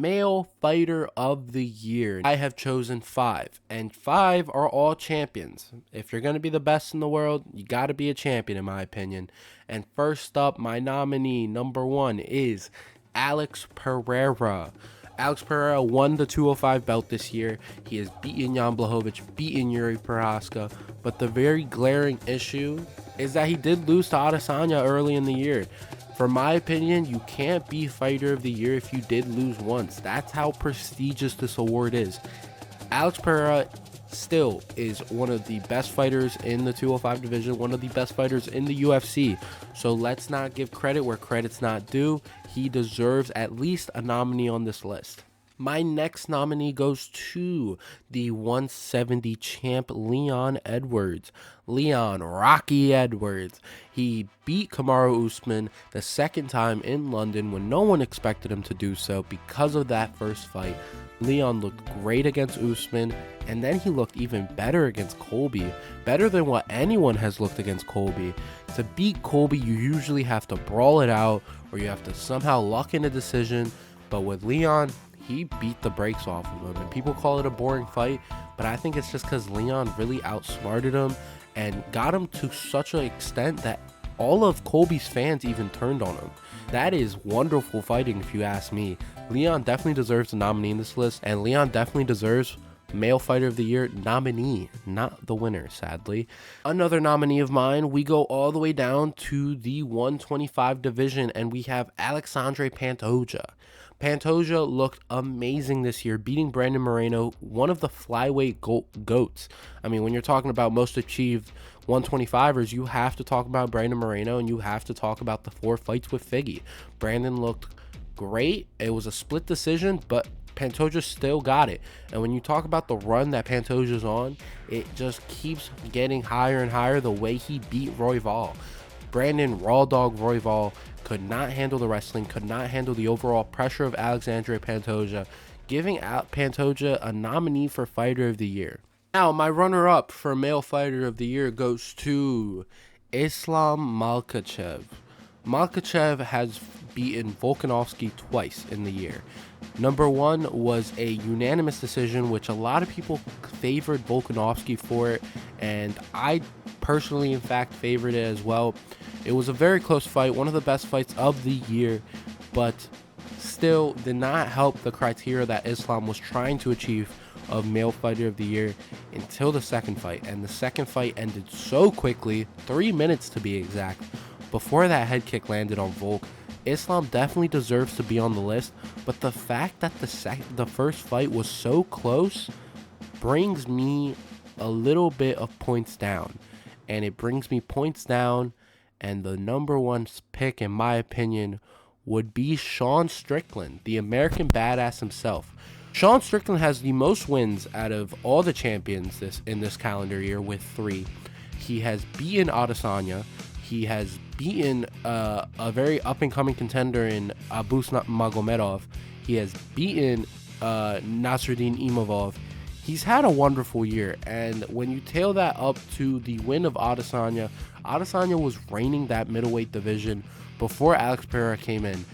Male Fighter of the Year. I have chosen 5, and 5 are all champions. If you're going to be the best in the world, you got to be a champion, in my opinion. And first up, my nominee, number 1, is Alex Pereira. Alex Pereira won the 205 belt this year. He has beaten Jan Blachowicz, beaten Yuri Prochazka, but the very glaring issue is that he did lose to Adesanya early in the year. For my opinion, you can't be Fighter of the Year if you did lose once. That's how prestigious this award is. Alex Pereira still is one of the best fighters in the 205 division, one of the best fighters in the UFC. So let's not give credit where credit's not due. He deserves at least a nominee on this list. My next nominee goes to the 170 champ Leon Edwards. Leon Rocky Edwards. He beat Kamaru Usman the second time in London when no one expected him to do so because of that first fight. Leon looked great against Usman, and then he looked even better against Colby. Better than what anyone has looked against Colby. To beat Colby, you usually have to brawl it out, or you have to somehow luck in a decision, but with Leon, he beat the brakes off of him, and people call it a boring fight, but I think it's just because Leon really outsmarted him and got him to such an extent that all of Colby's fans even turned on him. That is wonderful fighting if you ask me. Leon definitely deserves a nominee in this list, and Leon definitely deserves Male Fighter of the Year nominee, not the winner, sadly. Another nominee of mine, we go all the way down to the 125 division, and we have Alexandre Pantoja. Pantoja looked amazing this year, beating Brandon Moreno, one of the flyweight goats. I mean, when you're talking about most achieved 125ers, you have to talk about Brandon Moreno, and you have to talk about the 4 fights with Figgy. Brandon looked great. It was a split decision, but Pantoja still got it. And when you talk about the run that Pantoja's on, it just keeps getting higher and higher the way he beat Royval. Brandon Raw Dog Royval could not handle the wrestling, could not handle the overall pressure of Alexandre Pantoja, giving out Pantoja a nominee for Fighter of the Year. Now, my runner-up for Male Fighter of the Year goes to Islam Makhachev. Makhachev has beaten Volkanovski twice in the year. Number 1 was a unanimous decision, which a lot of people favored Volkanovski for it, and I personally, in fact, favored it as well. It was a very close fight, one of the best fights of the year, but still did not help the criteria that Islam was trying to achieve of Male Fighter of the Year until the second fight. And the second fight ended so quickly, 3 minutes to be exact, before that head kick landed on Volk. Islam definitely deserves to be on the list, but the fact that the first fight was so close brings me a little bit of points down. And it brings me points down, and the number 1 pick, in my opinion, would be Shan Strickland, the American badass himself. Shan Strickland has the most wins out of all the champions in this calendar year with 3. He has beaten Adesanya. He has beaten a very up-and-coming contender in Abus Magomedov. He has beaten Nasruddin Imavov. He's had a wonderful year, and when you tail that up to the win of Adesanya, Adesanya was reigning that middleweight division before Alex Pereira came in,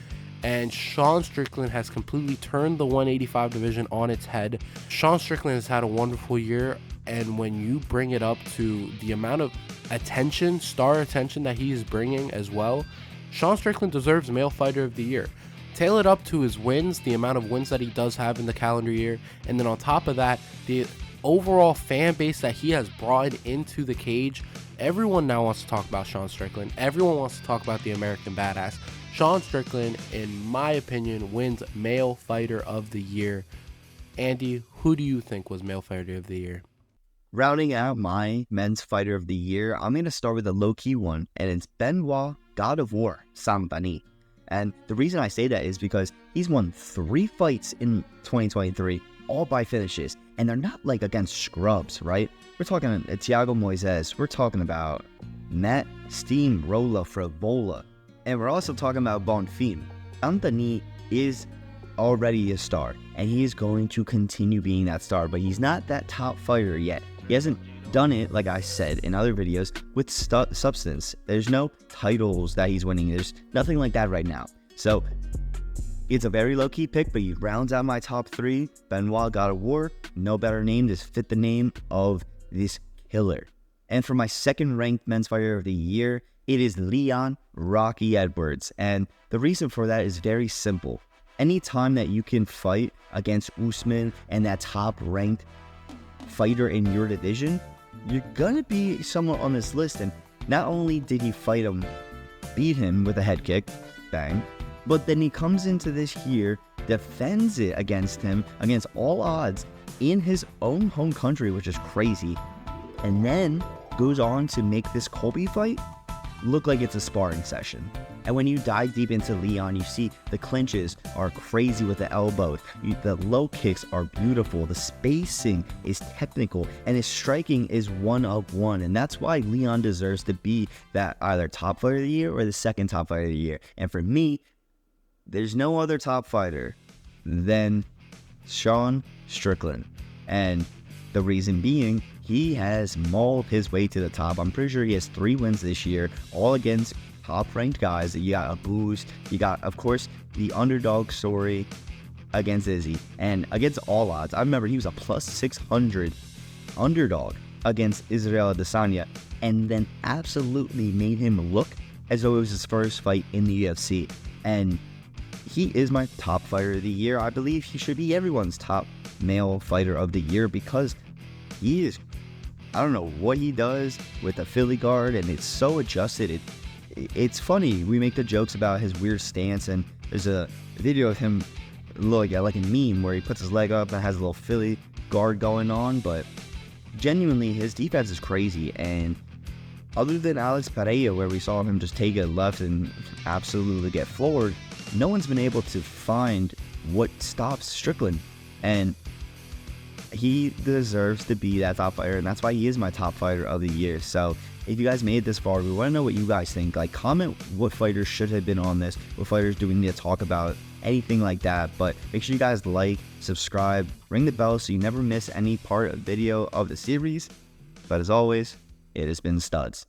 and Shan Strickland has completely turned the 185 division on its head. Shan Strickland has had a wonderful year, and when you bring it up to the amount of attention, star attention that he is bringing as well, Shan Strickland deserves Male Fighter of the Year. Tail it up to his wins, the amount of wins that he does have in the calendar year, and then on top of that, the overall fan base that he has brought into the cage. Everyone now wants to talk about Shan Strickland. Everyone wants to talk about the American badass. Shan Strickland, in my opinion, wins Male Fighter of the Year. Andy, who do you think was Male Fighter of the Year? Rounding out my Men's Fighter of the Year, I'm going to start with a low-key one, and it's Benoit God of War Sambani. And the reason I say that is because he's won 3 fights in 2023, all by finishes. And they're not like against scrubs, right? We're talking Thiago Moises. We're talking about Matt Steamroller Frivola. And we're also talking about Bonfim. Anthony is already a star, and he is going to continue being that star, but he's not that top fighter yet. He hasn't done it, like I said in other videos, with substance. There's no titles that he's winning. There's nothing like that right now. So It's a very low-key pick, but he rounds out my top 3. Benoit, God of War, no better name, just fit the name of this killer. And for my second ranked men's fighter of the year, it is Leon Rocky Edwards. And the reason for that is very simple. Anytime that you can fight against Usman and that top ranked fighter in your division, you're gonna be somewhat on this list. And not only did he fight him, beat him with a head kick, bang, but then he comes into this here, defends it against him, against all odds, in his own home country, which is crazy, and then goes on to make this Colby fight look like it's a sparring session. And when you dive deep into Leon, you see the clinches are crazy with the elbows, the low kicks are beautiful, the spacing is technical, and his striking is one of one. And that's why Leon deserves to be that either top fighter of the year or the second top fighter of the year. And for me, there's no other top fighter than Shan Strickland. And the reason being, he has mauled his way to the top. I'm pretty sure he has 3 wins this year, all against top-ranked guys. You got a boost. You got, of course, the underdog story against Izzy. And against all odds, I remember he was a plus 600 underdog against Israel Adesanya, and then absolutely made him look as though it was his first fight in the UFC. And he is my top fighter of the year. I believe he should be everyone's top male fighter of the year because he is, I don't know what he does with the Philly guard, and it's so adjusted. It's funny. We make the jokes about his weird stance, and there's a video of him like a meme where he puts his leg up and has a little Philly guard going on, but genuinely his defense is crazy. And other than Alex Pereira, where we saw him just take it left and absolutely get floored, no one's been able to find what stops Strickland. And he deserves to be that top fighter, and that's why he is my top fighter of the year. So if you guys made it this far, we want to know what you guys think. Like, comment what fighters should have been on this, what fighters do we need to talk about, anything like that. But make sure you guys like, subscribe, ring the bell so you never miss any part of video of the series. But as always, it has been Studs.